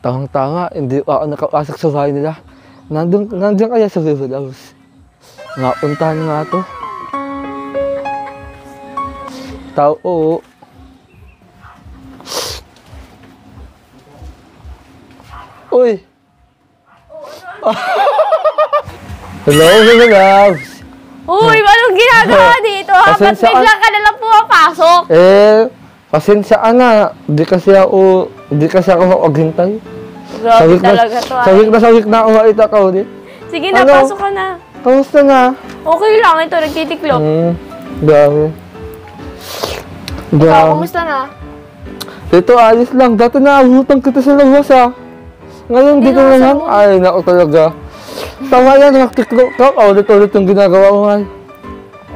Tawang-tawa, hindi ako nakapasok sa bahay nila. Nandun kaya sa River House. Napuntahan nga to. Tao, oo. Uy! Hello, River House! Uy, anong ginagawa dito? Ba't bigla ka nalang pumapasok? Pasensyaan na. Di kasi ako maghintay. Grabe talaga to Sawik na ako makita ka ulit. Sige na, pasok ka na. Kamusta na? Okay lang, ito, nagtitiklop. Dami. Ikaw, kumusta na? Ito, ayos lang. Dati naabutang kita sa labas Ngayon, dito naman. Ay, naku talaga. Tama yan, naktiklop ka. Ulit-ulit yung ginagawa mo nga.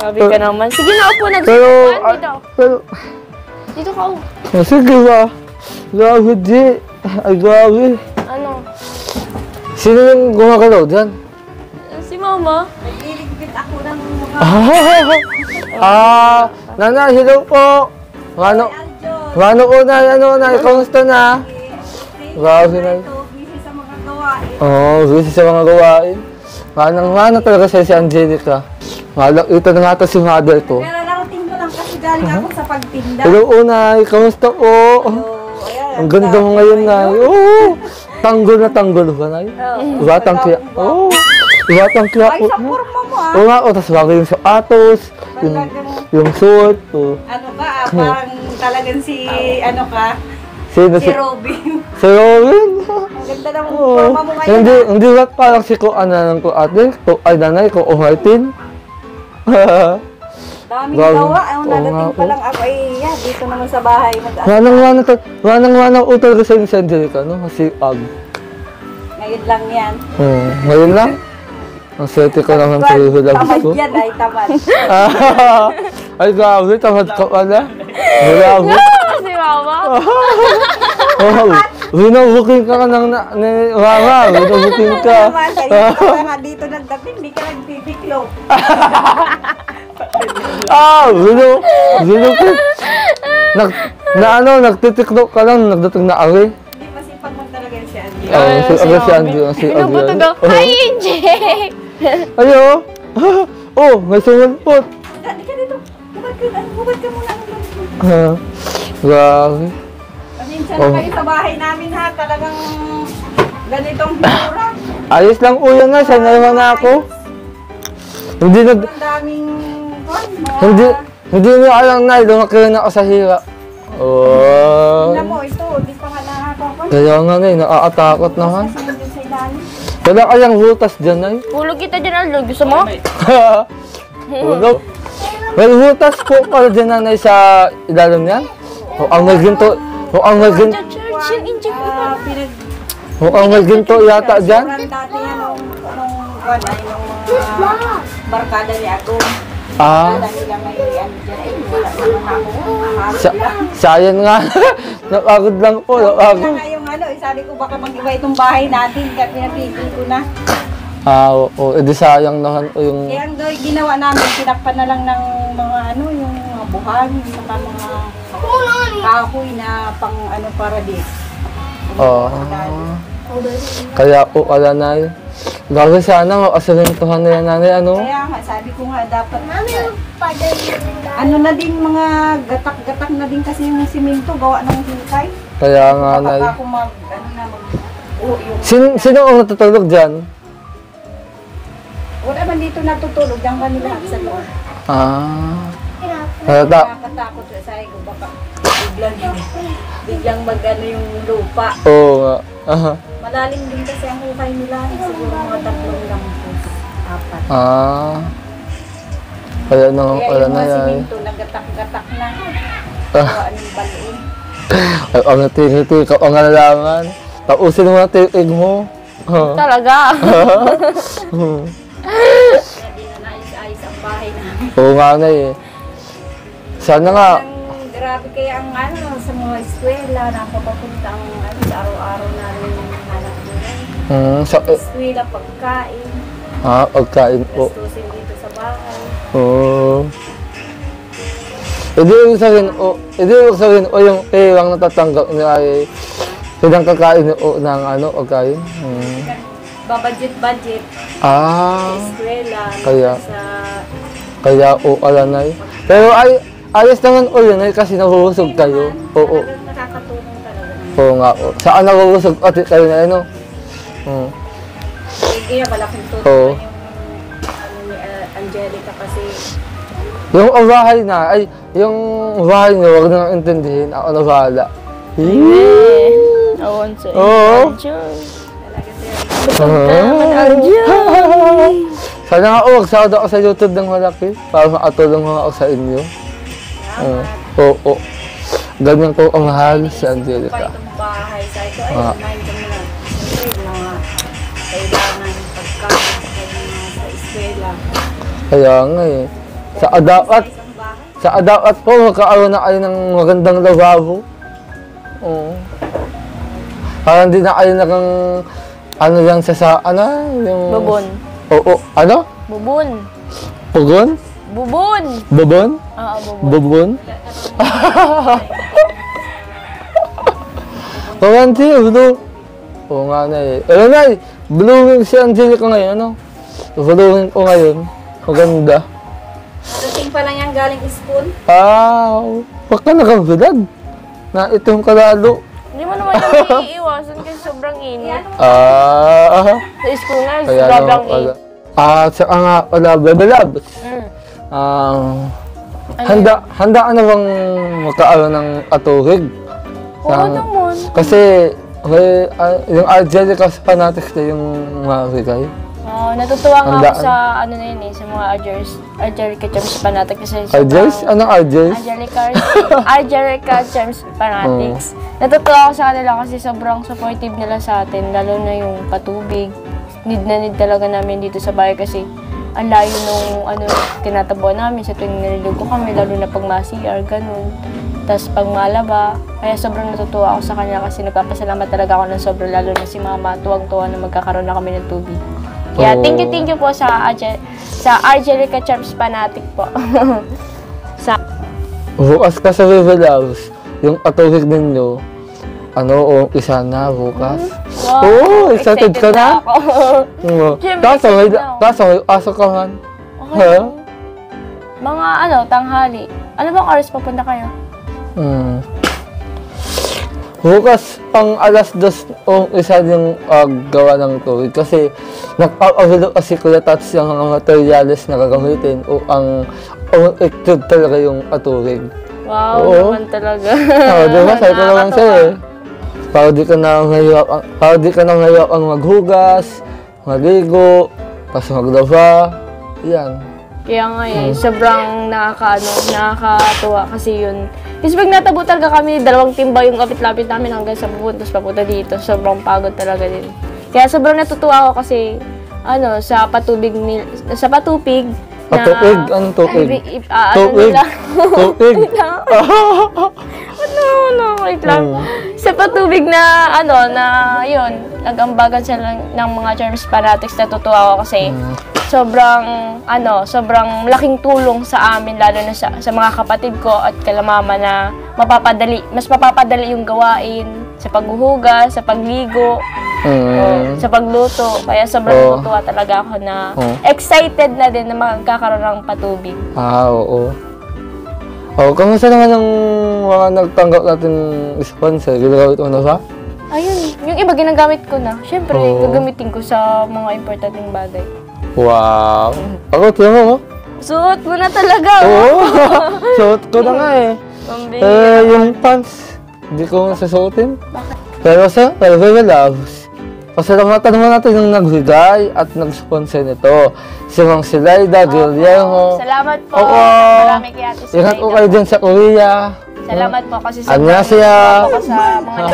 Grabe ka naman. Sige na, upo, nagsusukan dito. Dito ka, Sige ba? Grabe, G. Ay, grabe. Ano? Sino yung gumagalaw dyan? Si Mama. Nagliligpit ako ng mga... Nanay, hello po. Mano ko na, kamusta na? Grabe na. Busy sa mga gawain. Oo, busy sa mga gawain. Manang talaga si Angelica. Ito na nga si mother ko. Pero narating ko lang kasi galing ako sa pagtinda. Hello, Unay. Kamusta po? Ang ganda mo ngayon, Nay. Oo. Tanggol na tanggol ba, Nay? Batang kaya. Oo. Batang kaya po. Ay, sa forma mo Oo nga, tapos bago yung sapatos, yung suit. Ano ka, parang talagang ano ka? Sino Si Robin. Si Robin? Ang ganda ng forma mo ngayon. Hindi ba parang si ko ate? Ay, nanay ko, Martin? Daming gawa. Nadating pa lang ako. Dito naman sa bahay. Wanang utol ko sa inyo sa Angelica, no? Kasi Ngayon lang yan. Ngayon lang? Ang swerte ko naman sa iyo. Tamad yan, ay tamad. Ay, grabe, tamad ka pala. Grabe. Si Mama. Binabuking ka ng Mama. Binabuking ka. Dito nagdating, hindi ka nagtitiklo. Binubuking. Nagtitiklop ka lang, nagdating na awi. Hindi masipag mo talaga si Andy. Si Andy. Pinuputo daw. Hi, Inje! Ayo! May sumunpot. Hindi ka dito. Hubad ka muna. Grabe. Paminsan na kayo sa bahay namin ha. Talagang ganitong hura. Ayos lang po yan sanay mo na ako. Hindi Ang daming Hindi mo alam na, lumaki na ako sa hirap. Tingnan mo, ito, di pa nga nakakakon. Kaya nga nakakatakot naman. Kasi nandun sa ilalim. Wala kayang butas dyan ay. Hulog kita dyan, Aldo. Gusto mo? Hulog. May butas po pala dyan nanay sa ilalim niyan. Ang may ginto. Ang may ginto. Ang may ginto yata dyan. Sobrang dati yan nung barkada ni Atong. Dahil lang may dyan. Wala naman ako. Sayang nga. Napagod lang po. Napagod. Sabi ko baka mag-iba itong bahay natin. Kaya pinapigil ko na. Oo. Edi sayang naman po yung... Kaya ang ginawa namin, tinakpan na lang ng mga yung mga buhangin, saka mga kahoy na pang para dito. Kaya po pala na Gawin sana makasalintuhan na yan, nanay, Kaya nga, sabi ko nga dapat na din, mga gatak-gatak na din kasi yung simento, gawa ng hintay. Kaya nga, nay. Baka ako Sino ang natutulog dyan? Wala man dito natutulog, diyan kami lahat sa loob. Nakakatakot sa ko, baka biglang yung lupa. Oo nga. Malalim din kasi ang hukay nila, siguro mga 3 lang po, 4. Kaya yung mga simento, nagatak-gatak na. Gawaan yung baluin. Ay, ang natingiti ka, ang nalaman. Tausin mo na tiig mo. Talaga. Kaya di na naayos-ayos ang bahay namin. Oo nga na Sana nga. Grabe kaya ang sa mga eskwela, napapapunta ang sa araw-araw namin yung anak nila. Sa eskwela, pagkain. Pagkain po. Gastusin dito sa bahay. Oo. Hindi yung sabihin, yung perang natatanggap niya ay Silang kakain o ng ano, pagkain? Babudget-budget. Ah, Eskwela. Kaya. Sa... kaya o alanay. Pero ayos naman o yun kasi nahuhusog kayo. Oo. Talagang nakakatulong talaga naman. Oo nga o. Saan nahuhusog at kayo na ano? Kaya malaking tulong Oo. na yung ano ni Angelica kasi Yung bahay na, ay, yung bahay niyo, huwag nang intindihin. Ako na bahala. I want to Oo. enjoy. Sana nga, huwag sa ako sa YouTube ng malaki. Para makatulong ako sa inyo. Oo. Ganyan ko ang mahal si pa Angelica. itong bahay. Sabi ko, ay, kumain ka muna. Siyempre, mga kailangan pagkain sa eskwela. Kaya nga eh. Sa Adaat, Isang bahay. sa Adaat po, magkakaroon na kayo ng magandang lababo. Oo. Parang di na kayo nakang, ano lang sa ano, yung... Bubon. Oo, ano? Bubon. Pugon? Bubon. Bubon? Oo, bubon. Bubon? Kawan siya, blue. Oo nga na eh. Ayun na eh, blooming si Angelica ngayon, ano? Blooming ko ngayon. Maganda. Dating pa lang yan galing school. Wag ka nakabilad. Na itong kalalo. Hindi mo naman yung iiwasan kasi sobrang init. Sa school nga, Kaya sobrang naman init. pala. Saka nga pala, bebelab. Handa ka na bang magkaaroon ng aturig? Oo naman. Kasi, yung Angelica Fanatics na yung marigay. Natutuwa nga ako Handaan. sa ano na yun eh, sa mga Angelica Charms Fanatics kasi Argels? Anong Argels? Angelica Charms Fanatics. Natutuwa ako sa kanila kasi sobrang supportive nila sa atin, lalo na yung patubig. Need na need talaga namin dito sa bahay kasi ang layo nung tinatabuan namin sa tuwing nililigo kami, lalo na pag ma-CR, ganun. Tapos pag malaba, kaya sobrang natutuwa ako sa kanila kasi nagpapasalamat talaga ako ng sobrang, lalo na si Mama, tuwang-tuwa na magkakaroon na kami ng tubig. Kaya thank you po sa Angelica Charms Fanatic po. Bukas ka sa River House, yung aturig ninyo, isa na bukas. Wow, Excited ka na? Ako. Siyempre, excited na ako. Kaso may aso ka man. Okay. Mga tanghali. Ano bang oras papunta kayo? Bukas pang alas 2 isa yung gawa ng tubig kasi nagpapabilo kasi Kuya Tats yung mga materyales na gagamitin o ang active talaga yung aturig. Wow, naman talaga. Diba? Sabi ko naman sa'yo eh. Para di ka na ngayon ang maghugas, maligo, tapos maglaba. Yan. Kaya nga sobrang nakakatuwa kasi yun. Kasi pag natabo talaga kami, 2 timba yung kapit-lapit namin hanggang sa pupunta, tapos papunta dito. Sobrang pagod talaga din. Kaya sobrang natutuwa ako kasi, sa patubig na... Tubig? Anong tubig? Tubig? Tubig? Wait lang. Sa patubig na, yun, nag-ambagan sila ng mga Charms Fanatics, natutuwa ako kasi sobrang laking tulong sa amin, lalo na sa mga kapatid ko at kala Mama na mas mapapadali yung gawain sa paghuhugas, sa pagligo, sa pagluto. Kaya sobrang natutuwa talaga ako na excited na din na magkakaroon ng patubig. Oo. Kamusta naman ang mga nagtanggap natin sponsor? Ginagamit mo na ba? Ayun, yung iba ginagamit ko na. Siyempre, gagamitin ko sa mga importanteng bagay. Wow! Ako, tingnan mo. Suot mo na talaga. Suot ko na nga eh. Yung pants, hindi ko sasuotin. Bakit? Pero sa River Loves, pasalamatan naman natin yung nagbigay at nag-sponsor nito. Si Mang Silayda, Guillermo. Salamat po. Marami kay Ate Silayda. Ingat ko kayo dyan sa Korea. Salamat po kasi Annyeonghaseyo. sa mga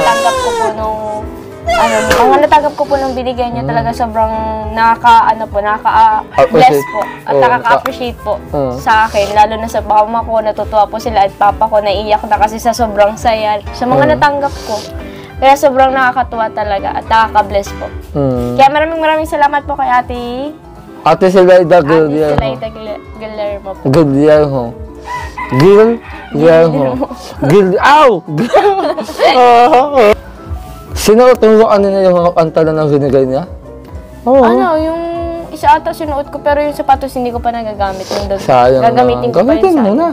natanggap ko po nung binigay niya talaga sobrang nakaka-bless po at nakaka-appreciate po sa akin, lalo na sa mama ko, natutuwa po sila at papa ko, naiiyak na kasi sa sobrang saya sa mga natanggap ko. Kaya sobrang nakakatuwa talaga at nakaka-bless po. Kaya maraming salamat po kay Ate Silayda Guillermo. Guillermo po. Guillermo. Sinuot-turuan niya yung mga pantalan na binigay niya? Oo. Ano, yung isa ata sinuot ko pero yung sapatos hindi ko pa nagagamit. Yung doon. Sayang Gagamitin ko pa Gamitin yun mo sa na.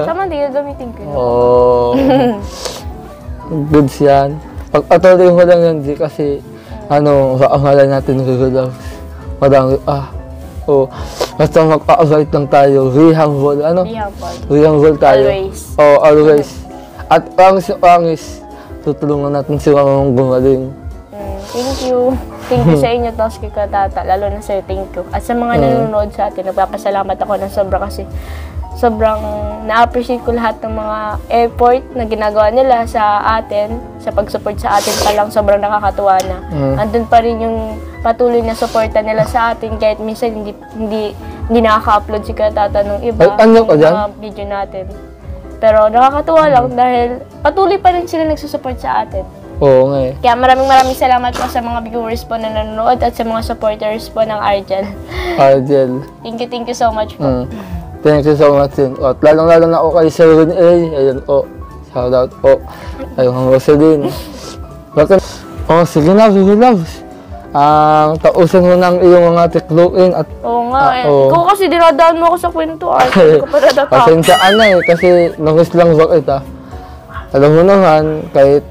Sama, hindi gagamitin ko yun. Oh. Goods yan. Pag-atuloy mo lang yan, G, kasi kaamalan natin regular. Madami, basta magpa-avoid lang tayo. Be humble, Be humble tayo. Always. Always. At pangis, tutulungan natin sila mga gumaling. Thank you. Thank you sa inyo, tapos kay Tata. Lalo na sa'yo, thank you. At sa mga nanonood sa atin, nagpapasalamat ako ng sobra kasi sobrang na-appreciate ko lahat ng mga effort na ginagawa nila sa atin, sa pag-support sa atin pa lang, sobrang nakakatuwa na. Andun pa rin yung patuloy na supporta nila sa atin kahit minsan hindi nakaka-upload si Tata nung iba, Ano ka dyan? mga video natin. Pero nakakatuwa lang dahil patuloy pa rin sila nagsusupport sa atin. Oo nga eh. Kaya maraming salamat po sa mga viewers po na nanonood at sa mga supporters po ng Argel. Argel. Thank you so much po. Thank you so much din. At lalong-lalo na ako kay Sir Ron A. Ayan po. Shout out po. Ayun ang Rosalyn. Sige na, Vivi Loves. Tausan mo ng iyong mga tikluin at... Oo nga eh. Ikaw kasi dinadaan mo ako sa kwentuhan. Hindi ko pa natatapos. Pasensyaan na eh, kasi nangis lang bakit Alam mo naman, kahit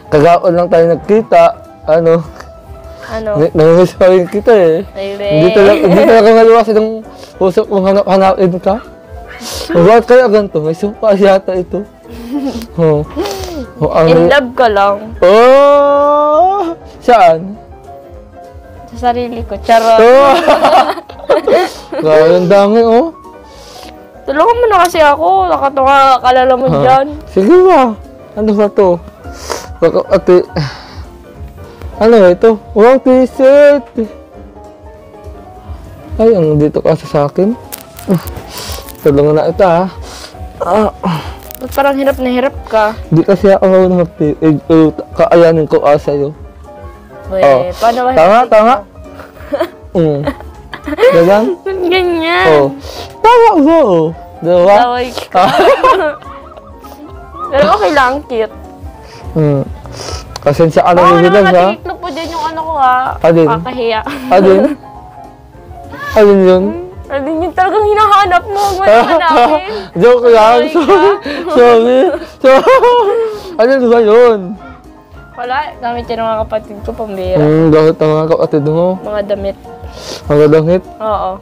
kagaon lang tayo nagkita, nangis pa rin kita eh. Hindi talaga maluwasin ng puso kung hanapin ka. Bakit kaya ganito? May sumpa yata ito. In love ka lang. Saan? Sa sarili ko. Charot. Grabe, ang dami Tulungan mo na kasi ako. Nakatawa kalala mo dyan. Sige ba? Ano ba to? Ate, ano ito? Wow, t-shirt! Ay, ang dito kasi sa akin. Tulungan na ito Ba't parang hirap na hirap ka? Di kasi ako happy. Kaayanin ko sa'yo. Paano ba? Tama? Ganyan? Ganyan. Tama ba Diba? Tawag ka. Pero okay lang, cute. Kasi siya Oo, nila ha? nakatiklop po dyan yung ko Alin? Kakahiya. Alin yun? Alin yun talagang hinahanap mo. Huwag mo na hanapin. Joke lang. Sorry. Alin ba yun? Wala, gamit yan ng mga kapatid ko, pambira. Bakit ang mga kapatid mo? Mga damit. Mga damit? Oo.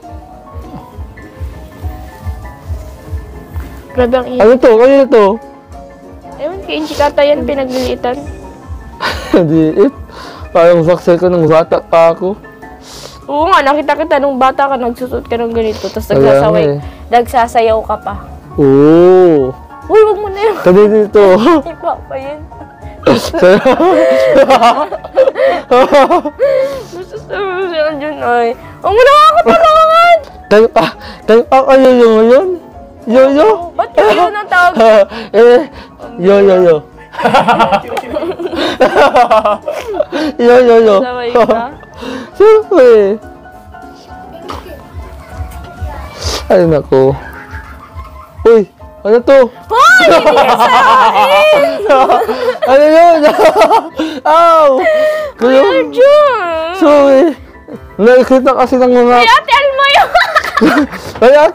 Grabe ang Ano to? Kanina to? Ewan, kay Inchikata yan, pinaglilitan. Diit. Parang vaccine ko ng bata pa ako. Oo nga, nakita kita nung bata ka, nagsusot ka ng ganito, tapos nagsasayaw ka pa. Oo. Uy, wag mo na yun. Kanina ito. Iba pa yun. Huwag mo na makakapalungan! Kayo pa kayo yun? Yo-yo? Ba't yung yun ang tawag? Yo-yo-yo. Yo-yo-yo. Sabay ka? Siyempre. Ay, naku. Uy, ano to? Hoy! Hindi ka sa akin! Ano yun? Ow! Kuya Jun! Sorry. Nakikita kasi ng mga... Kaya tell mo yun! Kaya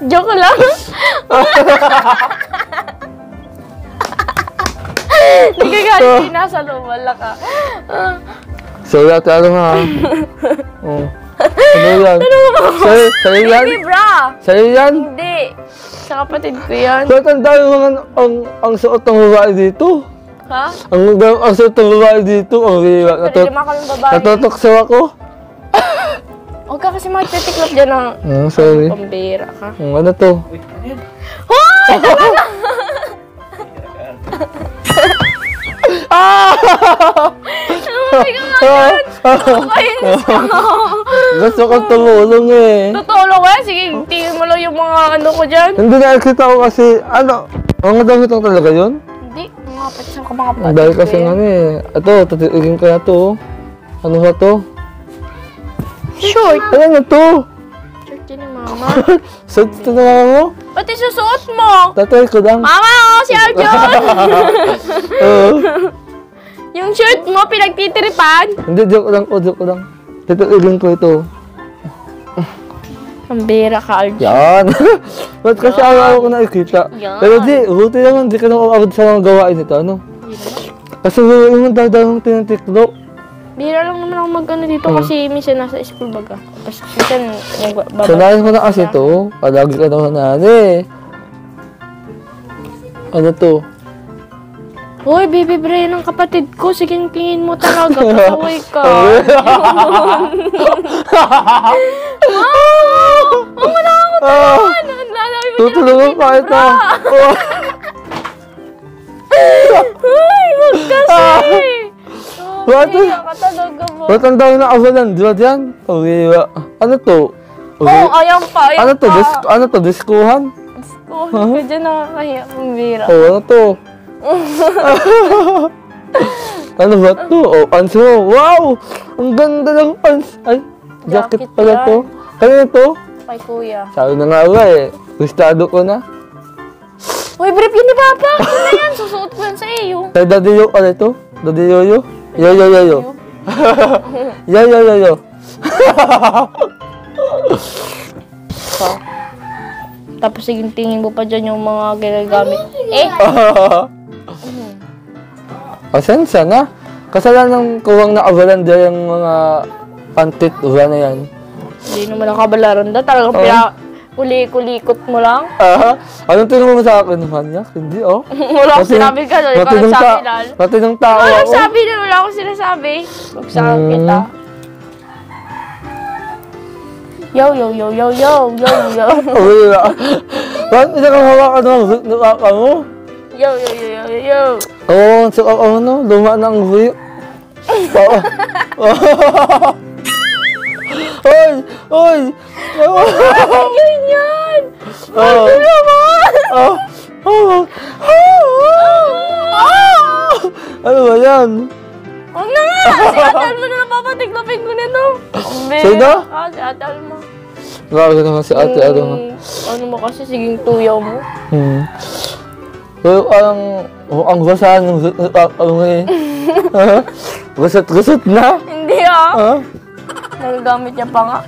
Joke lang. Hindi ka galing, nasa loob, wala ka. Sorry ate, ano ha? Ano yan? Sa'yo yan? Hindi, bra! Sa'yo yan? Hindi. Sa kapatid ko yan. Ba't ang dami mga ang suot ng babae dito? Ha? Ang suot ng babae dito, ang riwa. Pero lima kaming babae. Natutokso ako. Huwag ka kasi magtitiklop dyan ng sorry. pambira ka. Ano to? Hoy! Tama na! Hindi ka nga yan! Nakakainis ako. Gusto kong tumulong eh. Tutulong eh. Sige, tingin mo lang yung mga ano ko dyan. Hindi nakikita ko kasi, ang damit lang talaga yun? Hindi, mga patsa ka mga patsa. Dahil kasi nga eh. Ito, tatiigin ko na to. Ano ba to? Short. Ano na to? Short yun yung mga naman. Suot ito na mo? Pati susuot mo. Tatay ko lang. Mama, oh, si Arjun! Oo. Yung shirt mo, pinagtitiripan. Hindi, joke lang. Tituloyin ko ito. Ang bira ka, Arjun. Yan. Ba't kasi araw ko nakikita? Yan. Pero buti naman, di ka nakakabot sa mga gawain nito, ano? Kasi yung dadawang tinatiklo. Bira lang naman ako mag-ano dito kasi minsan nasa school baga. Tapos minsan nagbababa. Sanayin mo na kasi ito. Palagi ka naman na, Ano to? Hoy, baby Brian ng kapatid ko. Sige, tingin mo talaga. Pasaway ka. Ang manakot naman. Tutulungan pa ito. Hoy, wag kasi. What? Iyak ka talaga mo. Ba't ang dami na awalan? Di ba yan? Okay, ano to? Oo, ayan pa. Ano to? Ano to? Diskuhan? Oh, ka dyan nakakahiya. Ang bira. Ano to? Ano ba to? Pants mo. Wow! Ang ganda ng pants. Ay, jacket Jacket pala yan. to. Kanina to? Kay kuya. Sabi na nga ba gustado ko na. Hoy, brief yun ni Papa. Ano na yan? Susuot ko yan sa iyo. Kay Daddy Yo, ano ito? Daddy Yoyo? Yo. Yo. Tapos sige, tingin mo pa dyan yung mga ginagamit. Pasensya na. Kasalanan kuwang nakabalan dyan yung mga pantit. Uwa na yan. Hindi naman nakabalaran da. Talagang kulikot mo lang. Anong tingin mo sa akin? Manyak? Hindi, Wala akong sinabi ka. Ikaw nagsabi lal. Matinong tao Wala ako. akong sabi na wala akong sinasabi. Huwag sa akin kita. Yo. Uy, bakit hindi kang hawakan mo? Nakaka mo? Yo. Oo, so ano? Luma na ang buyo. Oy! Ganyan! Ano naman? Ano ba yan? Huwag na nga! Si Atal mo na napapatiklopin ko nito. Sino? Si Atal mo. Grabe naman si ate, ano nga. Ano mo kasi, siging tuyaw mo. So, ang basahan ng gusot na? Hindi nagagamit niya pa nga.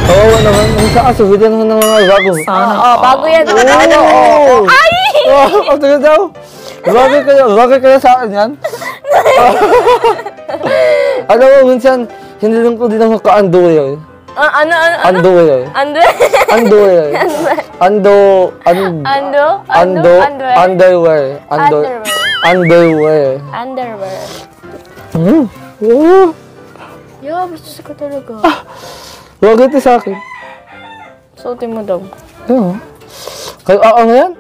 Oo naman. Ang saan, subidan naman ng mga bago. Bago yan. Bago. Ay! Tingnan daw. Bagay kayo sa akin yan. Alam mo, minsan, hindi lang ko din ako ka-underwear. Underwear. Yo, gusto ko talaga. Huwag ito sa akin. Suotin mo daw. Kayo ako yan?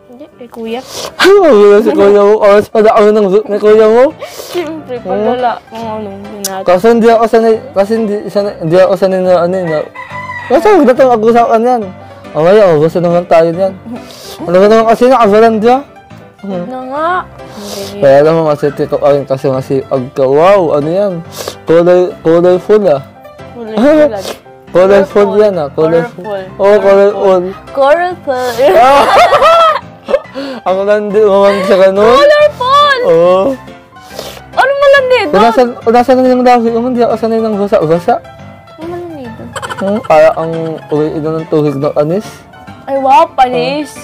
Hindi, kay kuya. Wala si kuya mo. Oras pa na ako ng suit ni kuya mo. Siyempre, pagdala kung binata. Kasi hindi ako sanay na kasi huwag na itongag-usapan yan. Mamaya, gusto naman tayo yan. Ano ba naman kasi nakabalan dyan? Na nga. Kaya naman kasi tiko ayun kasi wow, ano yan? Colorful Colorful yan colorful. Colorful. Ang landi naman sa ganun. Colorful! Ano malandi doon? Nasa na yung dahil, hindi ako sanay ng basa-basa. Ano malandi doon? Para ang uwi ng tuhig ng anis. Ay wow, panis.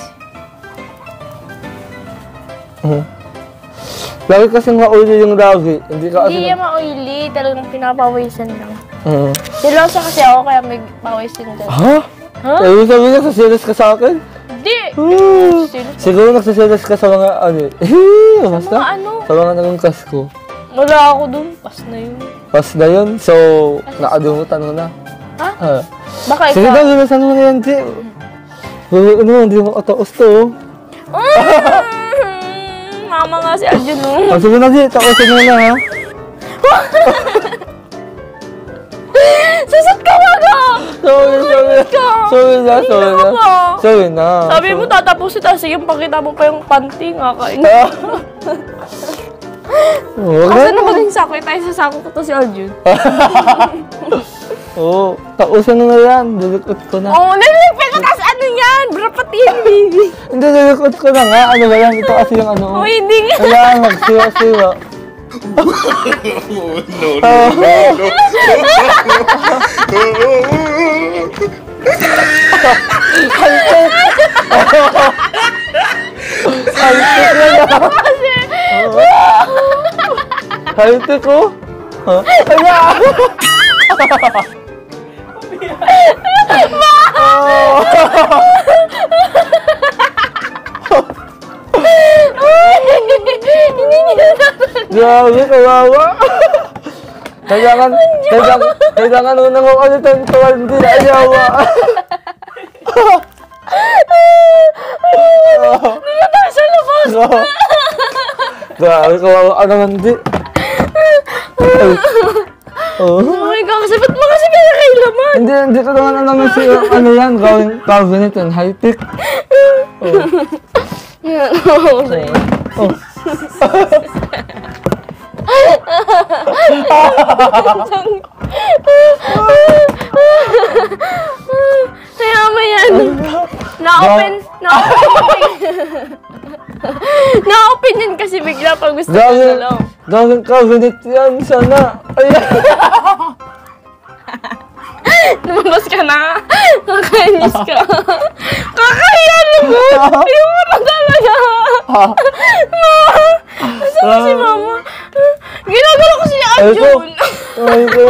Lagi kasing ma-oily yung lagi. Hindi yan ma-oily. Talagang pinapawisan lang. Silosa kasi ako kaya may pawisin din. Ha? Eh, sabi niya, sasilas ka sa akin? Hindi! Siguro nagsasilas ka sa mga basta? Sa mga ano? Sa mga naging kas ko. Wala ako dun. Pas na yun. Pas na yun? So, nakalimutan mo na. Ha? Baka ikaw. Sige daw, limasan mo na yan, G. Hindi mo kataos to. Mama nga si Arjun, no? Sige na, G. Taosin mo na, ha? Susot ka waga! Sorry na. Sabi mo tatapusin, tapos sige, pakita mo pa yung panty nga kain. Asa na maging sako? Tayo sa sako ko to si Arjun. Oo, tausan na yan. Dilikot ko na. Oo, nalilipin ko. Tapos ano yan? Brapatin, baby. Hindi, dilikot ko na nga. Ano ba yan? Ito kasi yung ano. Oh, hindi nga. Kailangan magsiwa-siwa. Haltik! Haltik na yan. Haltik ko? Kaya! Grabe, kawawa. Kailangan unang ako ulit ang tuwal, hindi na ayawa. Hindi na tayo sa labas. Grabe, kawawa ka naman, di. Oh my God, kasi ba't mo kasi kaya kailaman? Hindi ko naman alam si ano yan, cabinet yan, high-tech. Oh. Kaya mo yan. Na-open yan kasi bigla pag gusto ko sa loob. Gawin cabinet yan, sana. Ayan. Lumabas ka na. Kakainis ka. Kakahiya naman. Ayaw mo na talaga. Nasaan si mama? Ginagano ko si Arjun. Ay ko.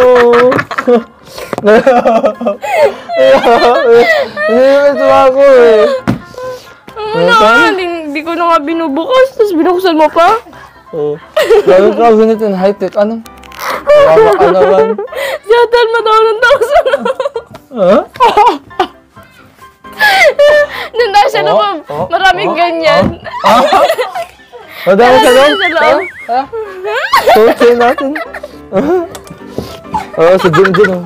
Hindi naman ito ako eh. Hindi ko na nga binubukas. Tapos binuksan mo pa. Oo. Gawin cabinet yan, high-tech. Ano? Kawawa ka naman. Siyatan mo daw ng 1,000. Ha? Doon tayo sa loob. Maraming ganyan. Madami sa loob? Sa loob. Tutsin natin. Oo, sa gym-gym.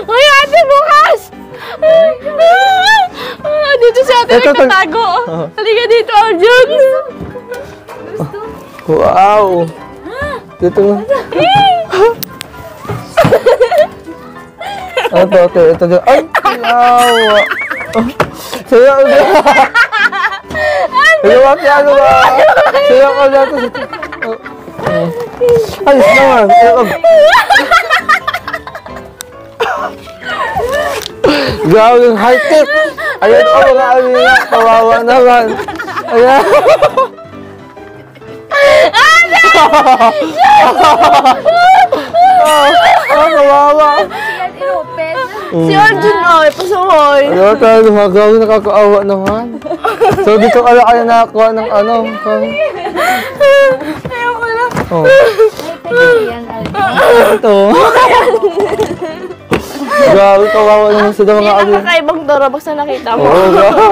Uy, ate, bukas! Dito si ate nagtatago. Halika dito, Arjun. Wow! Dito mo. Ito. Ay! Wow! Sayo ka na! Sayo ka na! Ayos naman! Grabe yung high-tech! Ayan ko mga alina! Kawawa naman! Ayan! Kawawa! Si Arjun, ay, pasaway. Ano tayo gumagawin, nakakaawa naman. So, dito ka na kaya nakakuha ng ano. Ayoko na. Oh. Ito. Grabe, kawawa naman sila mga Yan ang alin. kakaibang Dora, basta nakita mo. Oo, grabe.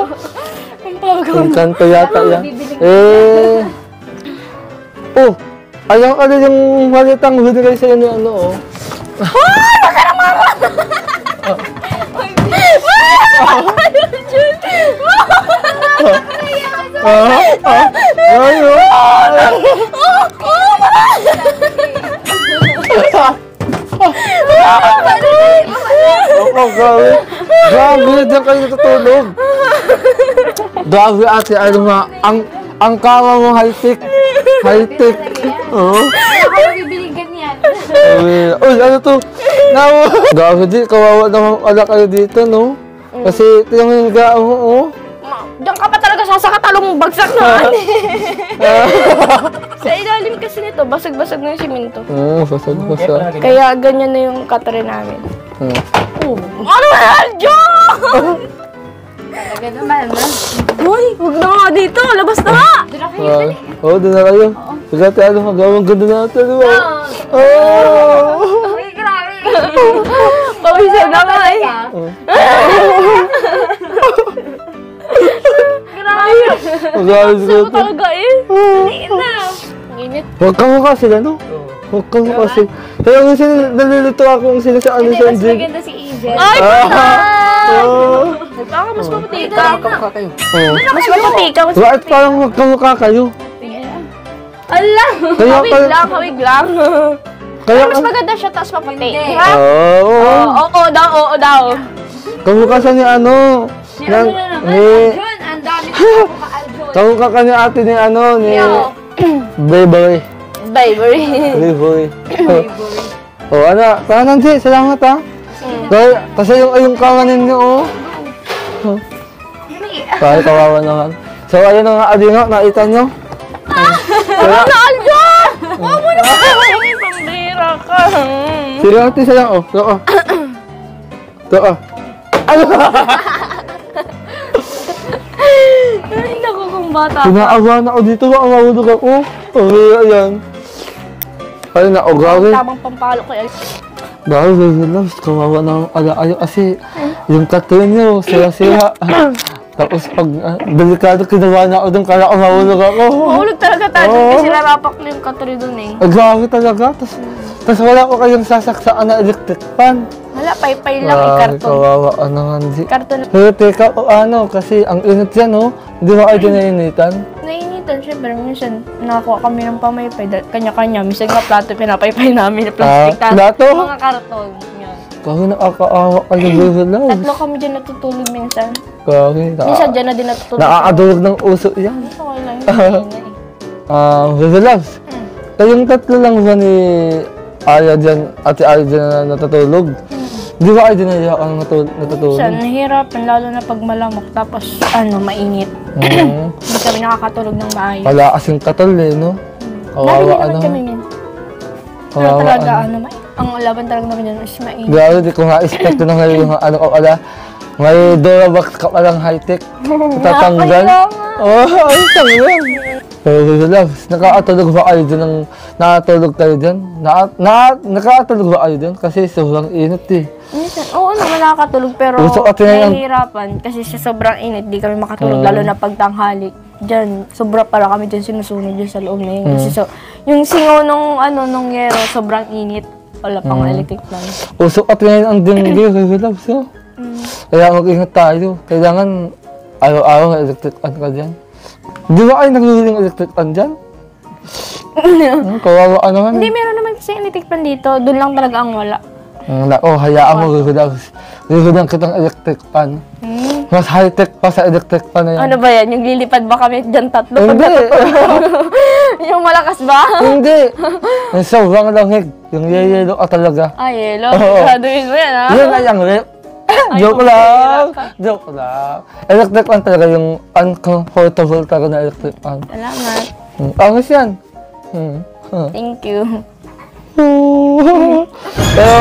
Ang pagaw. Ang kanto yata yan. Oh, alam ka na yung malitang binigay sa'yo ni ano, oh. Baka na mama! Grabe. Grabe, diyan kayo natutulog. Grabe ate, ano nga, ang kama mo high-tech. High-tech. Oo. Ako bibiligan yan. Uy, ano to? Grabe di, kawawa naman ala kayo dito, no? Kasi ito yung higa mo, oh. Diyan ka pa talaga sasakatalong bagsak na. Sa ilalim kasi nito, basag-basag na yung simento. Basag. Kaya ganyan na yung katre namin. Ano na, Arjun? Talaga naman, ha? Uy, huwag na nga dito. Labas na nga. Doon na kayo. Oo, doon na kayo. Pagkati ano, magawang ganda natin, di ba? Uy, grabe. Pawisan na nga eh. Grabe. Grabe Gusto sila ko to. talaga eh. Hindi na. Ang init. Huwag kang mukha sila, no? Huwag kang mukha sila. Kaya minsan nalilito ako kung sila sa ano Hindi, sa mas gym. maganda si Angel. Ay, Oo. baka mas maputi ka. Oo. Mas maputi ka. Mas Bakit parang huwag kang mukha kayo? Ala! Kaya Hawig pala- lang, hawig lang. Kaya, Mas maganda siya, tapos maputi. Hindi. Di ba? Oo daw, oo daw. Kamukasan ni ano, ng, ni, John, ang dami ko ka-Aljon. kamukha ni ate ni ano, ni, Yo. Bayboy. Baby. Bayboy. Oh, ano, parang Nancy, salamat ha. Kasi yung kanganin niyo, oh. Kahit kawawa naman. So, ayun na nga, adinga, nakita nyo. Kaya, Aljon! Huwag mo na kakainin, pambira ka. sige ate, salang, oh. Ito, oh. Ito, oh. Ano? Ay, naku, kung bata ka. Pinaawa na ako dito, baka mahulog ako. Okay, ayan. Ayun na, oh, grabe. Tamang pampalo ko yan. Dahil, baby loves, kawawa na ang ala-ayo kasi yung tattoo nyo, sira-sira. Tapos pag delikado kinawa na ako doon, kaya ako mahulog ako. Mahulog talaga tayo Oo. kasi narapak na yung katri doon eh. Ang grabe talaga. Tapos wala ko kayong sasaksaan na electric fan. Wala, pay-pay lang yung karton. Kawawa ka naman. Karton. Pero teka, o ano, kasi ang init yan, oh. Hindi ba kayo dinainitan? Nainitan, syempre, minsan nakakuha kami ng pamaypay, kanya-kanya, minsan nga plato pinapaypay namin na plastic. Ah, plato? Mga karton. Yan. Kasi nakakaawa kayo, baby love. Tatlo kami dyan natutulog minsan. Kasi Minsan dyan na din natutulog. nakakadulog ng uso yan. Okay lang yun. Baby loves, kayong tatlo lang ba ni Aya dyan, ate Aya dyan na natutulog? Di ba kayo dinaya ang natutulog? Minsan, nahihirapan, lalo na pag malamok, tapos mainit. Hindi kami nakakatulog ng maayos. Wala kasing katol eh, no? Kawawa Nabili ano. naman kami min. Pero Kawawa talaga, ano. ang laban talaga namin dyan is mainit. Grabe, di ko nga expect na ngayon yung ano ko ala. May Durabox ka palang high-tech. Tatanggal. Oo, ayos lang yun. Pero loves, nakakatulog ba kayo dyan ng... Nakatulog kayo dyan? Nakakatulog ba kayo dyan? Kasi sobrang init eh. Minsan, oo naman nakakatulog pero Gusto ko tinayan- nahihirapan kasi sa sobrang init di kami makatulog lalo na pag tanghali. Diyan, sobra pala kami dyan sinusunod dyan sa loob na yun. Kasi yung singaw nung yero, sobrang init. Wala pang electric fan. Usok at ngayon ang dinggi, baby loves, oh. Kaya mag-ingat tayo. Kailangan araw-araw na electric fan ka dyan. Di ba kayo nagluling electric fan dyan? Kawawa ka naman. Hindi, meron naman kasi electric fan dito. Doon lang talaga ang wala. Hayaan mo, baby loves. Lihudan kitang electric fan. Mas high-tech pa sa electric fan na yan. Ano ba yan? Yung lilipad ba kami dyan tatlo? Hindi. Yung malakas ba? Hindi. Yung sobrang langig. Yung yelo ka talaga. Ay, yelo. Oo. Graduin mo yan, ha? Yun ay ang rep. Joke lang. Joke lang. Electric fan talaga yung uncomfortable talaga na electric fan. Salamat. Angas yan. Thank you. Pero,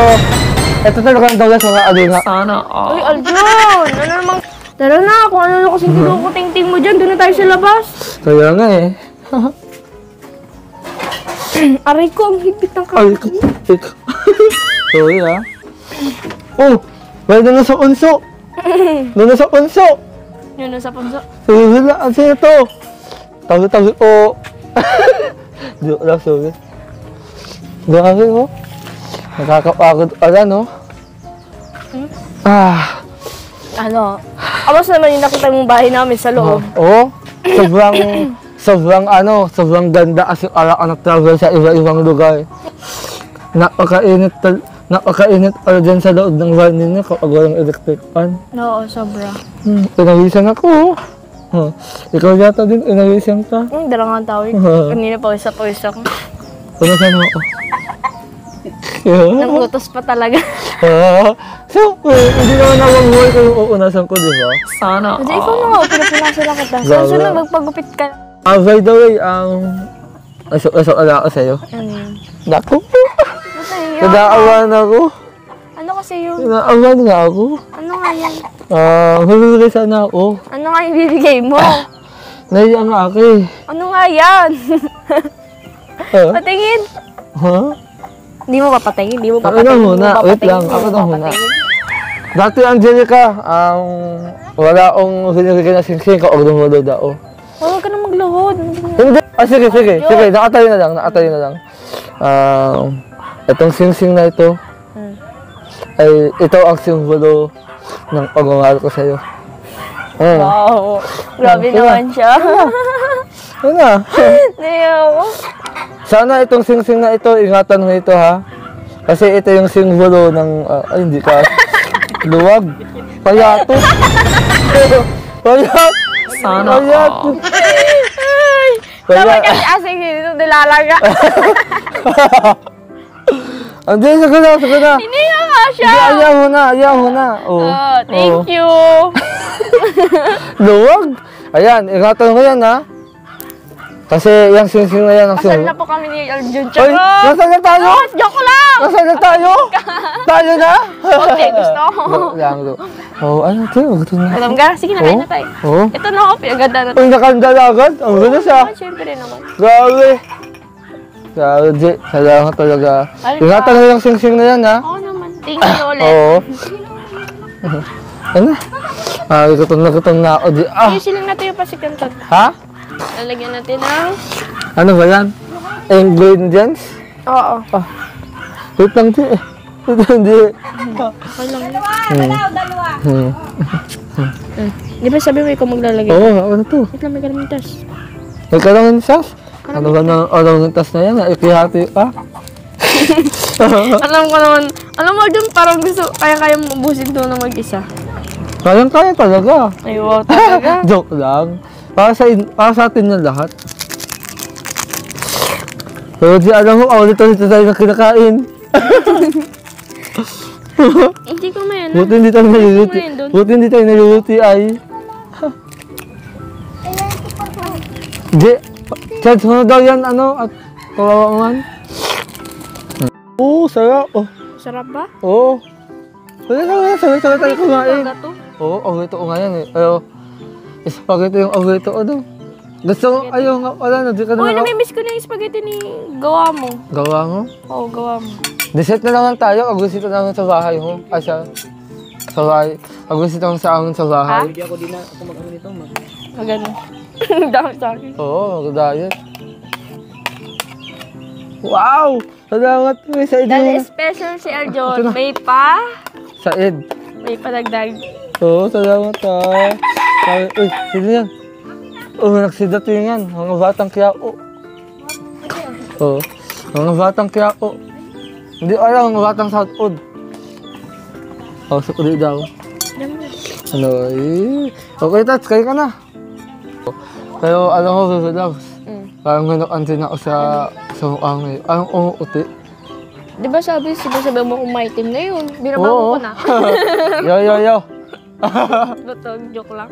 ito talaga ang dalas mga adinga. Uy, Aljon! Ano namang... Tara na, kung ano kasi kinukuting-ting mo dyan, doon na tayo sa labas. Kaya nga eh. Aray ko, ang higpit ng Ay, kamay. ikaw. Sorry ah. Oh, may doon na sa unso. Doon na sa unso. Yun sa punso. Sige na, ang sino to? Tabi-tabi po. Joke lang, sorry. Grabe oh. Nakakapagod pala no. Ano? Awas naman yung nakita mong bahay namin sa loob. Oo. Sobrang ganda kasi ala travel sa iba-ibang lugar. Napakainit pala dyan sa loob ng van ninyo kapag walang electric fan. Oo, sobra. Inawisan ako. Ikaw yata din, inawisan ka. Dala nga ang tawag. Kanina pawis ako. Ano saan ako? Nangutos pa talaga. So, hindi naman nawag-buhay ko yung uunasan ko, di ba? Sana. Kasi ikaw na nga, pinapunasan lang kita. Gawa. Saan na magpagupit ka? By the way, ala ako sa'yo. Ano yun? Naku, Basta yun. nadaawan ako. Ano kasi yun? Nadaawan nga ako. Ano nga yan? Hululi sana ako. Ano nga yung bibigay mo? Nahiya nga ako eh. Ano nga yan? Patingin. Ha? Hindi mo papatingin, hindi mo Ako papatingin. na hindi mo muna, papatingin, wait lang, hindi ako mo na muna. papatingin. Dati Angelica, wala akong hinirigay na sing-sing ka o lumulod ako. Huwag ka na magluhod. Hindi. Sige. Nakatayo na lang. Itong sing-sing na ito, ay ito ang simbolo ng pagmamahal ko sa'yo. Wow. Grabe naman siya. Ano na? Hindi ako. Sana itong sing-sing na ito, ingatan mo ito ha. Kasi ito yung simbolo ng, ay hindi ka, luwag. Payato. Payato. Sana Payato. Dapat kasi asing dito nilalaga. Hindi, sagot na. Hindi na nga siya. Hindi, ayaw mo na. Oh, Thank you. luwag. Ayan, ingatan mo yan, ha? Kasi yung sing-sing na yan ang Kasal na po kami ni Aljun. Ay, nasaan na tayo? Joke lang! Nasaan na tayo? Tayo na? Okay, gusto ko. Lang. Oh, ano ito? Gusto na. Alam ka? Sige na, kain na tayo. Oh. Ito na ako, pinaganda na. Uy, nakandalagan. Ang ganda siya. Siyempre naman. Grabe. Grabe, J. Salamat talaga. Ingatan mo yung sing-sing na yan, ha? Oo naman. Thank you ulit. Oo. Ano? Gutom na ako, J. Ayusin lang natin yung pasikantot. Ha? Lalagyan natin ng... Ano ba yan? Ingredients? Oo. Wait lang, J. Wait lang, J. Okay lang. Dalawa. Di ba sabi mo ikaw maglalagay? Oo, ano to? Wait lang, may kalamitas. May kalangin sas? Ano ba na kalangin tas na yan? Ikihati ka? Alam ko naman. Alam mo dyan, parang gusto, kaya mo ubusin to na mag-isa. Kaya talaga. Ay, wow, talaga. Joke lang. Para sa atin yan lahat. Pero di alam mo, ulit tayo na kinakain. Hindi ko mayan. Buti hindi tayo naluluti. Buti hindi tayo naluluti ay. Di, Chad, mo daw yan, ano, at kawawa man. Oo, sarap. Oh. Sarap ba? Oo. Sarap tayo kumain. Gato. Oo, awito ko nga yan eh. Ayo, spaghetti yung awito ko daw. Gusto ko, ayaw nga, wala na, di ka Uy, na namimiss ko na yung spaghetti ni gawa mo. gawa mo. Oo, gawa mo. Deset na naman tayo, agusito namin sa bahay mo. Ay, sa bahay. Agusito naman sa amin sa bahay. Hindi ako din na ako mag-ano nito, ma. Magano. Dami sa akin. Oo, mag-diet. Wow! Salamat mo sa Dahil inyo. special si Arjon, may pa Said. dagdag. Oo, salamat ha. Uy, sino yan? Oo, nagsidat yun yan. Mga batang Quiapo. Oo, mga batang Quiapo. Hindi alam, mga batang Southwood. Oo, sukuli daw. Ano, eh. Okay, Tats, kayo ka na. Pero alam ko, Baby Loves, parang gano'n ako sa mukha ngayon. Parang umuuti. Di ba sabi mo kung maitim ngayon? Binabago ko na. Yo. Totoo, joke lang.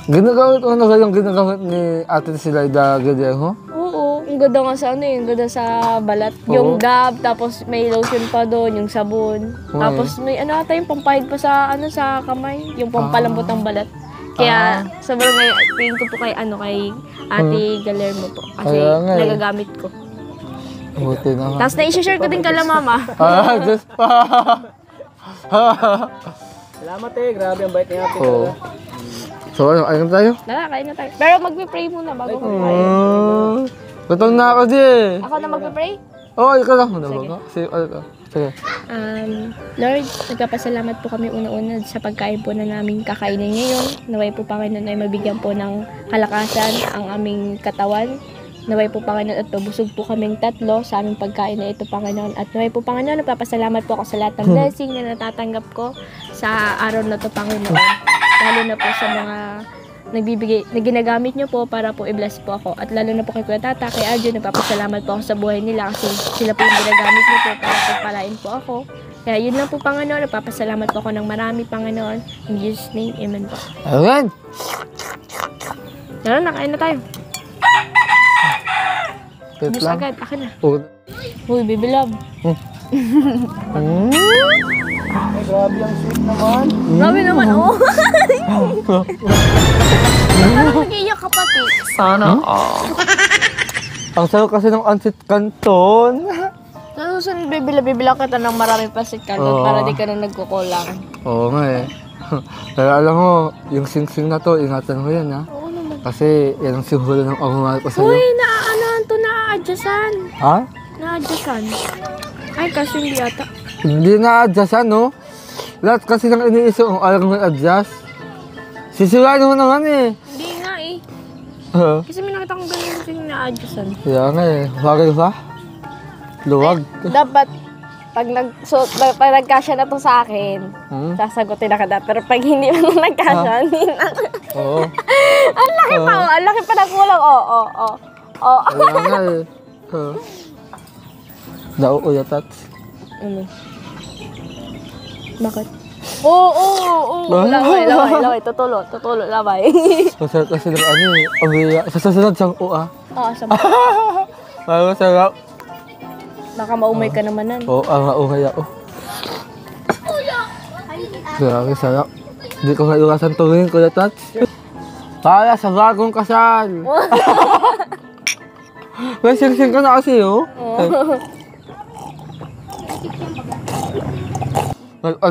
Ginagamit mo na ba yung ginagamit ni Ate Silaida Guillermo? Oo, ang ganda nga sa ang ganda sa balat. Yung dab, tapos may lotion pa doon, yung sabon. Tapos may ata yung pampahid pa sa sa kamay, yung pampalambot ng balat. Kaya sobrang tingin ko po kay Ate Guillermo po. Kasi nagagamit ko. Buti naman. Tapos na-share ko din kala mama. Diyos pa! Salamat grabe ang bait ni ate. Oo. So, ayun tayo? Tara, kain na tayo. Pero magpe-pray muna bago kumain. Gutom na ako, Di. Ako na magpe-pray? Oo, ikaw lang. Sige. Lord, nagpapasalamat po kami una-una sa pagkain po na namin kakainin ngayon. Naway po Panginoon ay mabigyan po ng kalakasan ang aming katawan. Naway po Panginoon at pabusog po kaming tatlo sa aming pagkain na ito Panginoon. At naway po Panginoon, nagpapasalamat po ako sa lahat ng blessing na natatanggap ko sa araw na ito Panginoon. Lalo na po sa mga na ginagamit nyo po para po i-bless po ako. At lalo na po kay Kuya Tata, kay Arjo, nagpapasalamat po ako sa buhay nila kasi sila po yung ginagamit nyo po para pagpalain po ako. Kaya yun lang po Panginoon, nagpapasalamat po ako ng marami Panginoon. In Jesus' name, Amen po. Amen. Tara na, kain na tayo. Wait Bus lang. agad, akin na. Oo. Uy, baby love. Ay, grabe ang sweet naman. Grabe naman, oh. Parang mag-iiyak ka pati. Sana Ang sarap kasi ng Ancit Canton. Sa susunod, bibila kita ng marami pasit ka Oo. para di ka na nagkukulang. Oo nga eh. Pero alam mo, yung sing-sing na to, ingatan mo yan ha. Oo naman. Kasi yan ang simbolo ng pagmamahal ko sa'yo. Uy, naaanan to, na-adjustan. Ha? Na-adjustan. Ay, kasi hindi ata. Hindi na-adjust no? Lahat kasi nang iniisip kung alam mo adjust. Sisirain mo naman eh. Hindi nga eh. Kasi may nakita kong ganun kasi na-adjustan. Kaya nga eh. Bagay ba? Luwag. Dapat pag nagkasya na to sa akin, sasagutin na kada. Pero pag hindi mo nagkasya, hindi na. Oo. Ang laki pa, ang laki pa ng kulang. Oo. Kaya nga eh. Nauuya, Tats. Ano? Bakit? Oo. Laway. Tutulo, laway. Masarap kasi ng ano eh. Umiya. Sa susunod siyang uwa. Oo, sama. Parang masarap. Baka maumay ka naman nan. Oo, mauhay ako. Grabe, sarap. Hindi ko nga iwasan tuloy, Kuya Tats. Para sa bagong kasal. May singsing ka na kasi, oh.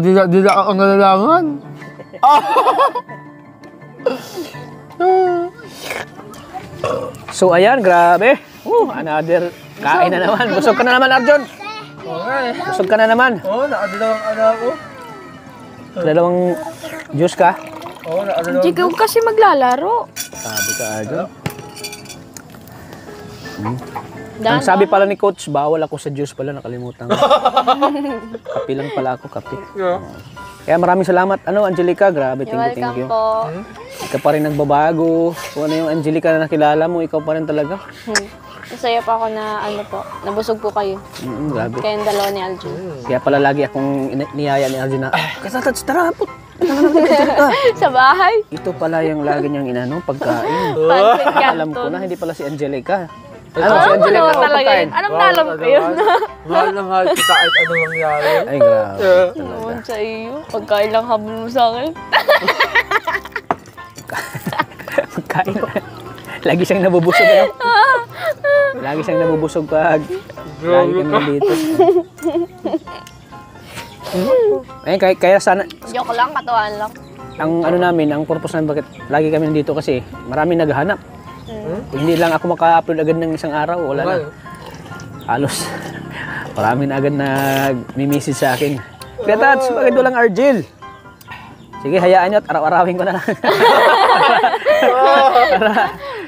Dila ako nalalaman. So ayan, grabe. Another kain na naman. Busog ka na naman, Arjon. Busog ka na naman. Oo, nakadalawang ano ako. Dalawang juice ka. Oo, nakadalawang. Hindi ko kasi maglalaro. Sabi ka, Arjon. Ang sabi pala ni Coach, bawal ako sa juice pala, nakalimutan ko. Kape lang pala ako, kape. Kaya maraming salamat, Angelica, grabe, thank you. Po. Ikaw pa rin nagbabago. Kung ano yung Angelica na nakilala mo, ikaw pa rin talaga. Masaya pa ako na nabusog po kayo. Grabe. Kayong dalawa ni Aljun. Kaya pala lagi akong niyaya ni Arjun na, Kasatats, tara po. Sa bahay? Ito pala yung lagi niyang inano, pagkain. Pansit Canton. Alam ko na, hindi pala si Angelica. Alam mo naman talaga yun. Anong nalam ko yun? Mahal na mahal kita kahit ano mangyari. Ay, grabe. Naman sa iyo. Pagkain lang habol mo sa akin. Pagkain. Lagi siyang nabubusog. Lagi siyang nabubusog pag lagi kami nandito. Ayun, kaya sana, Joke lang, katuwaan lang. ang namin, ang purpose namin bakit lagi kami nandito kasi maraming naghahanap. Hindi lang ako maka-upload agad ng isang araw, wala na. Halos, marami na agad nag-message sa akin. Kaya Tats, bakit walang Argel? Sige, hayaan nyo at araw-arawin ko na lang.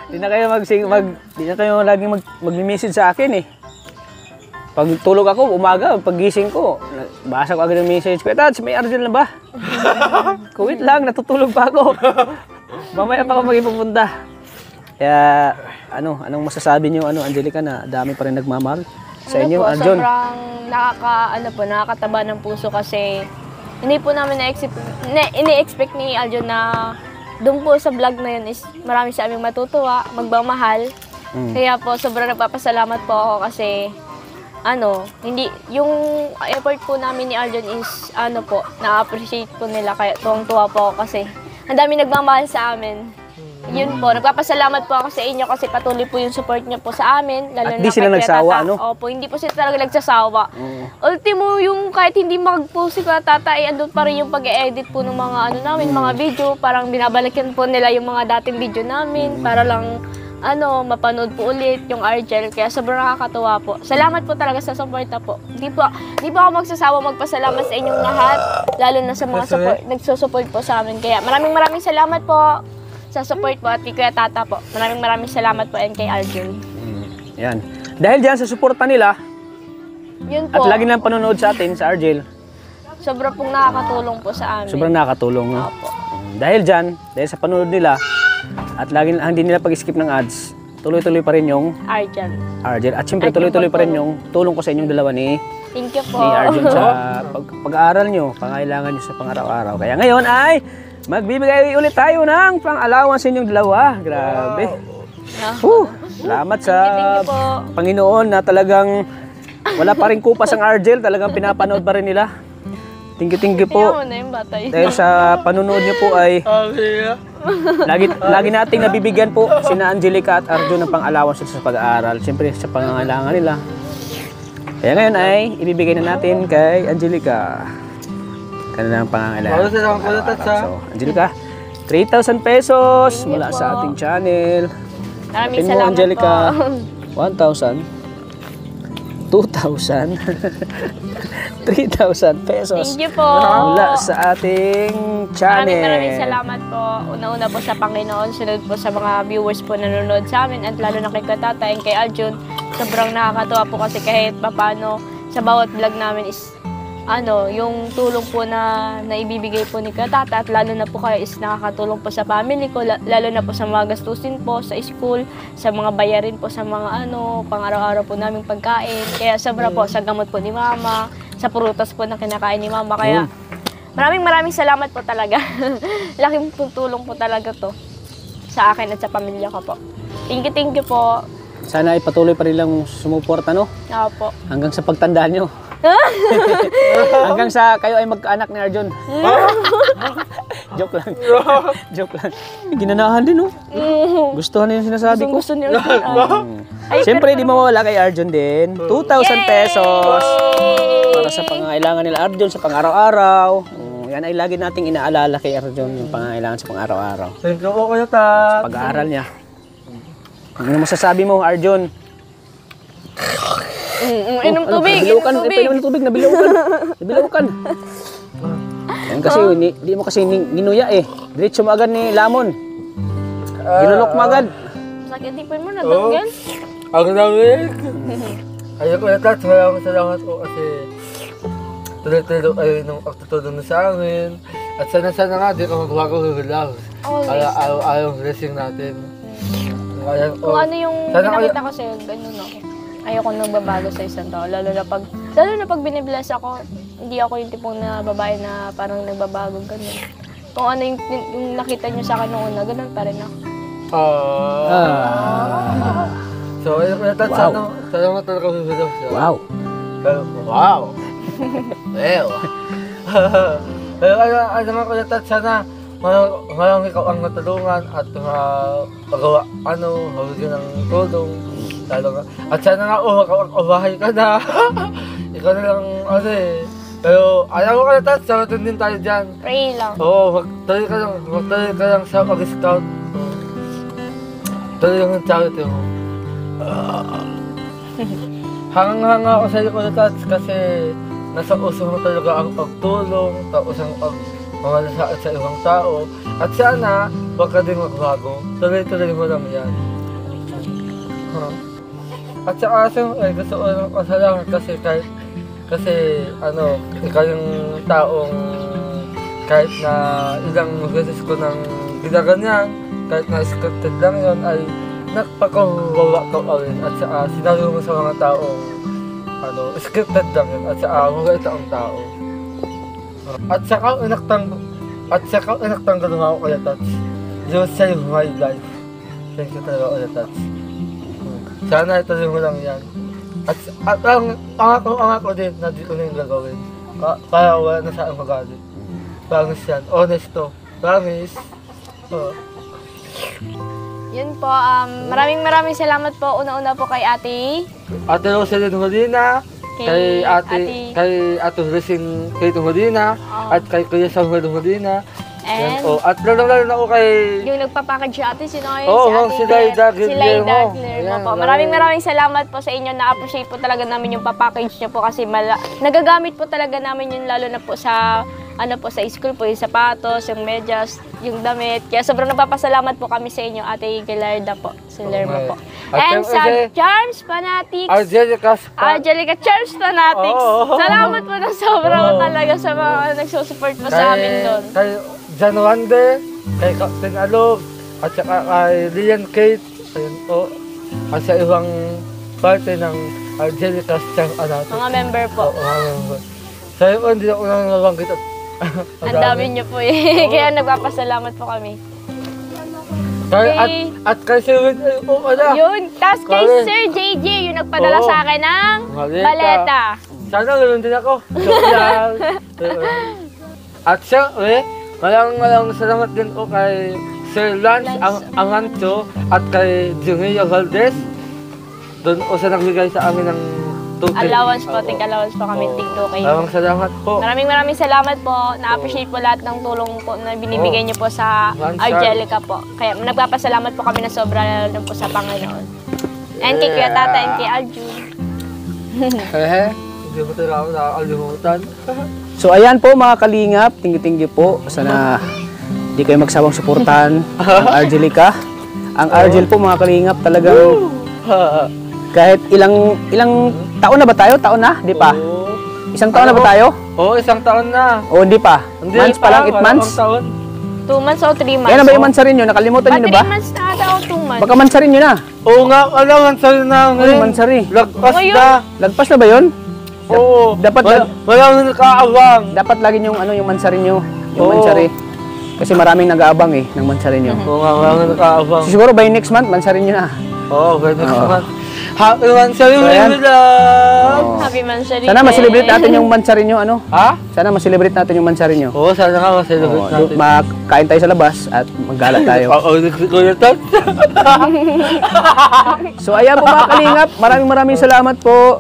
Hindi na kayo laging mag-message sa akin eh. Pag tulog ako, umaga, pag gising ko, basa ko agad ng message. Kaya Tats, may Argel na ba? Wait lang, natutulog pa ako. Mamaya pa ako mag-ipupunta. Kaya, anong masasabi niyo, Angelica, na dami pa rin nagmamahal sa inyo, Arjon? Sobrang nakakataba ng puso kasi hindi po namin ini-expect ni Aljon na doon po sa vlog na yun is marami sa aming matutuwa, magmamahal. Kaya po, sobrang nagpapasalamat po ako kasi hindi, yung effort po namin ni Aljon is, na-appreciate po nila, kaya tuwang-tuwa po ako kasi ang dami nagmamahal sa amin. Yun po, nagpapasalamat po ako sa inyo kasi patuloy po yung support niyo po sa amin. Lalo at di sila nagsawa, Opo, hindi po sila talaga nagsasawa. Ultimo, yung kahit hindi mag-post si Kuya Tata, andun pa rin yung pag-edit po ng mga mga video. Parang binabalikan po nila yung mga dating video namin para lang mapanood po ulit yung Argel. Kaya sobrang nakakatuwa po. Salamat po talaga sa suporta po. Hindi po ako magsasawa magpasalamat sa inyong lahat, lalo na sa mga nagsusupport po sa amin. Kaya maraming salamat po sa support po at kay Kuya Tata po. Maraming salamat po and kay Arjun. Yan. Dahil diyan sa suporta nila, yun po. at lagi nilang panonood sa atin, sa Argel, Sobrang pong nakakatulong po sa amin. sobrang nakakatulong. No? Opo. Dahil sa panonood nila, at lagi hindi nila pag-skip ng ads, tuloy-tuloy pa rin yung Argel. At siyempre tuloy-tuloy pa rin yung tulong ko sa inyong dalawa ni Thank you po. Argel sa pag-aaral nyo, pangailangan nyo sa pang-araw-araw. Kaya ngayon ay magbibigay ulit tayo ng pang-allowance sa inyong dalawa. Grabe. Salamat sa Thank you po. Panginoon na talagang wala pa rin kupas ang Argel. Talagang pinapanood pa rin nila. Thank you po. Kaya mo na yung bata yun. Dahil sa panonood nyo po ay lagi nating nabibigyan po sina Angelica at Arjun ng pang-allowance sa pag-aaral. Siyempre sa pangangailangan nila. Kaya ngayon ay ibibigay na natin kay Angelica. Kanilang pangangailangan. So, Angelica, 3,000 pesos mula sa ating channel. Maraming Tingnan mo, salamat Angelica, po. 1,000, 2,000, 3,000 pesos Thank you po. mula sa ating channel. Maraming salamat po. Una-una po sa Panginoon, sunod po sa mga viewers po na nanonood sa amin at lalo na kay Kuya Tata and kay Arjun. Sobrang nakakatuwa po kasi kahit papano sa bawat vlog namin is yung tulong po na naibibigay po ni Kuya Tata, at lalo na po kayo is nakakatulong po sa family ko, lalo na po sa mga gastusin po sa school, sa mga bayarin po sa mga pang-araw-araw po naming pagkain. Kaya sobra po sa gamot po ni Mama, sa prutas po na kinakain ni Mama. Kaya maraming salamat po talaga. Laking tulong po talaga to sa akin at sa pamilya ko po. Thank you po. Sana ay patuloy pa rin lang sumuporta, no? Opo. Hanggang sa pagtanda nyo. Hanggang sa kayo ay magkaanak ni Arjon. Joke lang. Joke lang. Ginanahan din, no? Gustuhan na yung sinasabi ko. Gusto niyo. Siyempre, di mawawala kay Arjon din. 2,000 pesos. Para sa pangangailangan nila Arjon sa pang-araw-araw. Yan ay lagi nating inaalala kay Arjon, yung pangangailangan sa pang-araw-araw. Thank you po, Kuya Tats. Sa pag-aaral niya. Ano masasabi mo, Arjon? Inom tubig, Inom tubig, nabilaukan. Yan kasi, di mo kasi ginuya eh. Diretso mo agad ni Lamon. Ginulok mo agad. Sakit tipin mo, natanggal. Ang dami. Ayun, Kuya Tats, salamat po kasi tuloy-tuloy kayo nung pagtutulong na sa amin. At sana nga, di ka magbago hulaw. Ayaw blessing natin. Kung ano yung pinakita ko sa'yo, ganun ako. Ayoko nagbabago sa isang tao. Lalo na pag binibless ako, hindi ako yung tipong na babae na parang nagbabago, ganun. Kung ano yung nakita niyo sa akin noong una, ganun pa rin ako. So, ayun, Kuya Tats, sana nga talaga hulaw siya. Wow. Wow! Ano nga, Kuya Tats, sana ngayon ikaw ang natulungan at magawa, hawagin ng tulong. At sana nga, makabahay ka na. Ikaw na lang, Pero, alam mo, Kuya Tats, sagutin din tayo dyan. Pray lang. Oo, magtuloy ka lang sa pag-scout. Tuloy lang ang charity mo. Hanga ako sa iyo, Kuya Tats, kasi nasa uso mo talaga ang pagtulong, tapos ang pagmamalasakit sa ibang tao. At sana, huwag ka din magbago. Tuloy-tuloy mo lang yan. At sa aso, gusto ko lang pasalamat kasi ikaw yung taong kahit na ilang beses ko nang ginaganyan, kahit na scripted lang yun, ay nagpakawawa ka rin. At sinabi mo sa mga taong scripted lang yun. At mabait ang tao. At saka inaktanggal mo ako, Kuya Tats. You saved my life. Thank you talaga, Kuya Tats. Sana ituloy mo lang yan. At ang pangako din na di ko na yung gagawin. Para wala na sa aking magalit. Promise yan. Honest to. Promise. Yun po, maraming salamat po una-una po kay Ate Rosalyn Molina, kay Ate Blessing Kate Molina, at kay Kuya Samuel Molina. And at lalo na ako kay yung nagpapackage si Ate, sino yun? si Laida Guillermo po. Maraming salamat po sa inyo. Na-appreciate po talaga namin yung papackage niyo po kasi nagagamit po talaga namin yun, lalo na po sa sa school po, yung sapatos, yung medyas, yung damit. Kaya sobrang nagpapasalamat po kami sa inyo, Ate Gilarda po, si Lerma po. And sa Charms Fanatics, Angelica Charms Fanatics, salamat po na sobrang talaga sa mga nagsusupport po sa amin doon. Kay John Wander, kay Captain Alog, at saka kay Lian Kate, ayun po, at sa ibang parte ng Angelica's Charms Fanatics. Mga member po. Mga member. Sa'yo po, hindi ako nang nabanggit at ang dami niyo po eh. Kaya nagpapasalamat po kami. At kay Sir Win, yun, tapos kay Sir JJ, yung nagpadala sa akin ng baleta. Sana ganoon din ako. At syempre, malang salamat din po kay Sir Lance Angancho at kay Jungia Valdez. Doon po sa nagbigay sa amin ng allowance po, allowance po kami, TikTok kayo. Maraming salamat po. Maraming salamat po. Na-appreciate po lahat ng tulong po na binibigay niyo po sa Angelica po. Kaya nagpapasalamat po kami na sobra lalo po sa Panginoon. And kay Kuya Tata and kay Aljun. Hindi mo talaga ako nakakalimutan. So ayan po mga kalingap, tinggi po. Sana di kayo magsawang suportahan ang Angelica. Ang Argel po mga kalingap talagang kahit ilang taon na ba tayo? Taon na? Di pa? Oo. Isang taon na ba tayo? Oo, isang taon na. O hindi pa? Hindi Months pa lang? 8 wala months? pang taon. 2 months o 3 months? Kaya na ba yung mansarin nyo? Nakalimutan nyo na ba? 3 months na ata o 2 months. Baka mansarin nyo na. Oo nga, alam, mansari na ngayon. mansari. Lagpas Ngayon? na. Lagpas na ba yun? Oo. Dapat wala nang nakaawang. Dapat lagi yung ano yung mansarin nyo. Yung Oo. mansari. Kasi maraming nag-aabang eh ng mansarin nyo. Oo nga, wala nang nakaawang. So, siguro by next month, mansarin nyo na. Oo, pwede Oo. naman. Happy mansari So, mo ayan. love. Oo. Happy Mansari. Sana ma-celebrate natin yung mansarin nyo, ano? Ha? Sana ma-celebrate natin yung mansarin nyo. Oo, sana nga ma-celebrate Oo, natin. makain tayo sa labas at maggala tayo. Oo, Kuya Tat. So ayan po mga kalingap, maraming salamat po.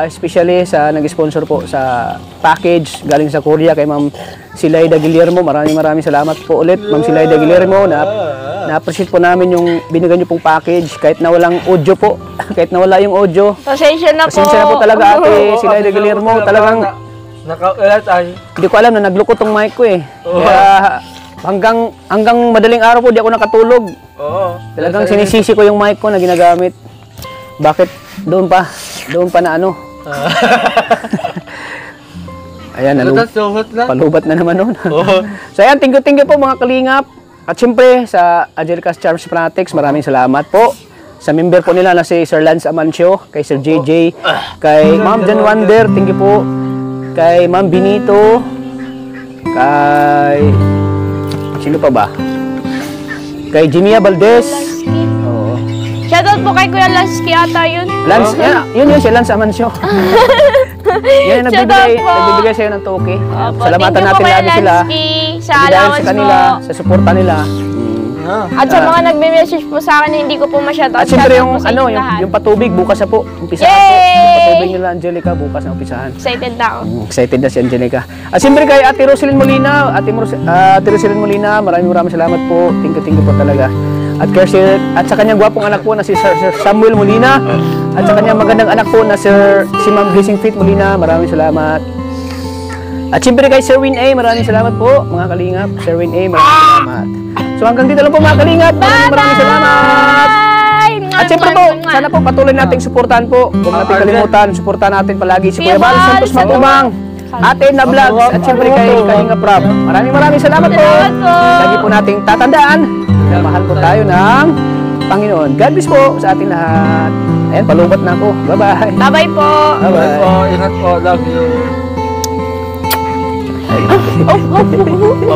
Especially sa nag-sponsor po sa package galing sa Korea kay Ma'am Silayda Guillermo. Maraming salamat po ulit Ma'am Silayda Guillermo. Na-appreciate po namin yung binigay niyo pong package kahit na walang audio po. Kahit na wala yung audio. Pasensya na po. Pasensya na po talaga ate Silayda Guillermo. Talagang Nakaulat ay. hindi ko alam na naglukot tong mic ko eh. Kaya hanggang madaling araw po di ako nakatulog. Oo. Talagang sinisisi ko yung mic ko na ginagamit. Bakit? Doon pa na ano. Ayan, Suhot na. palubat na naman noon. Oo. So ayan, thank you po mga kalingap. At syempre sa Angelica's Charms Fanatics, maraming salamat po. Sa member po nila na si Sir Lance Amancio, kay Sir JJ, kay Ma'am Jan Wander, thank you po. Kay Ma'am Benito, kay... Sino pa ba? Kay Jimia Valdez. Oo. Shoutout po kay Kuya Lansky ata yun. Lance, yun si Lance Amancio. Yan yung Shoutout po. nagbibigay sa'yo ng toke. Opo, Salamatan thank you po natin Kuya lagi sila. Lansky sa Dahil sa allowance kanila, mo. sa suporta nila. At sa mga nagme-message po sa akin na hindi ko po ma-shoutout. At siyempre shoutout yung po sa inyong lahat. yung patubig bukas na po. Umpisahan po. Yay! Yung patubig nila Angelica bukas na umpisahan. Excited na ako. Excited na si Angelica. At siyempre kay Ate Roselyn Molina, Ate Roselyn Molina, maraming salamat po. Thank you po talaga. At sa kanyang gwapong anak po na si Sir Samuel Molina. At sa kanyang magandang anak po na si Ma'am Blessing Faith Molina, maraming salamat. At siyempre kay Sir Win A, maraming salamat po mga kalingap. Sir Win A, maraming salamat. So hanggang dito lang po mga kalingap. Maraming salamat. Bye! At siyempre po, sana po patuloy nating suportahan po. Huwag natin kalimutan, suportahan natin palagi si Kuya Bal Santos Matubang, Ate na Vlogs, at siyempre kay Kalinga Prab. Maraming salamat po. Salamat po. Lagi po nating tatandaan na mahal po tayo ng Panginoon. God bless po sa ating lahat. Ayan, palubat na ako. Bye-bye. Bye-bye po. Ingat po, love you. Oh, oh, oh, oh.